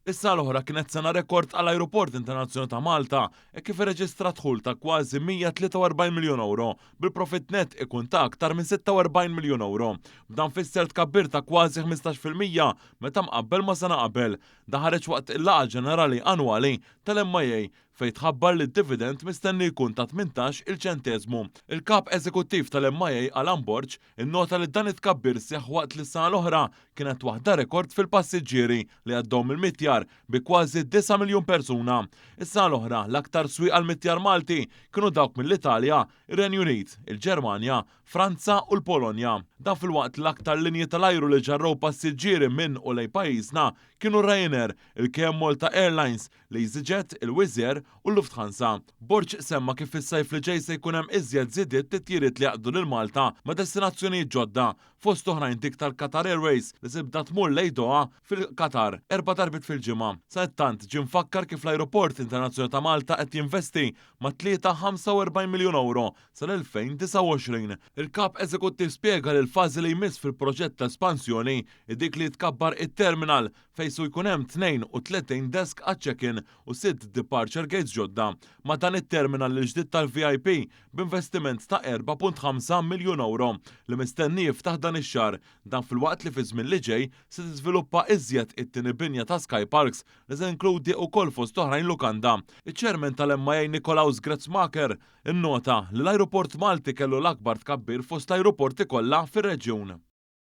Issa l-oħra kienet sena rekord għall-Ajruport Internazzjonali ta' Malta kif irreġistra dħul ta' kważi 143 miljun euro, bil-profit net ikun ta' aktar minn 46 miljun euro. B'dan fisser tkabbir ta' kważi 15% meta mqabbel ma' sena qabel. Daħareġ waqt il-laqgħa ġenerali annwali tal-MIA fejn tħabbar li d-dividend mistenni jkun ta' 18 il-ċenteżmu. Il-kap eżekuttiv tal-MIA Alan Borg innota li dan it-tkabbir seħħ waqt li s-sena l-oħra kienet waħda rekord fil-passiġġieri li għaddhom il-mitjar bi kważi 9 miljun persuna. Is-sena l-oħra l-aktar swieq għall-mitjar Malti kienu dawk mill-Italja, ir-Renju Unit, il-Ġermanja, Franza u l-Polonja. Dan fil-waqt l-aktar linji tal-ajru li ġarrew passiġġieri minn u lejn pajjiżna kienu Ryanair, il-KM Malta Airlines, l-EasyJet, il-Wizz Air u l-Lufthansa. Borg semma kif fis-sajf li ġej se jkun hemm iżjed żidiet titjiriet li jaqdu lil Malta ma' destinazzjonijiet ġodda fost oħrajn dik tal-Qatar Airways li tibda tmur lejn Doha fil-Qatar 4 darbit fil-ġimgħa. Sa tant ġie mfakkar kif l-Ajruport Internazzjonali ta' Malta qed jinvesti ma' 45 miljun euro sal-2029. Il-kap eżekuttiv spjega li l-fażi li jmiss fil-proġett ta' espansjoni dik li tkabbar it-terminal fejn se jkun hemm 32 desk għaċ-check-in u 6 departure gates ġodda. Ma' dan it-terminal li ġdid tal-VIP b'investiment ta' 4.5 miljun euro li mistenni jiftaħ dan ix-xahar. Dan fil-waqt li fi żmien li ġej se tiżviluppa iżjed it-tieni binja ta' Sky Parks li se inkludi wkoll fost oħrajn lukanda. Iċ-ċermen tal-MIA Nikolaus Gretzmacher innota li l-Ajruport Malti kellu l-akbar tkabbir fost l-ajruporti kollha fir-reġjun.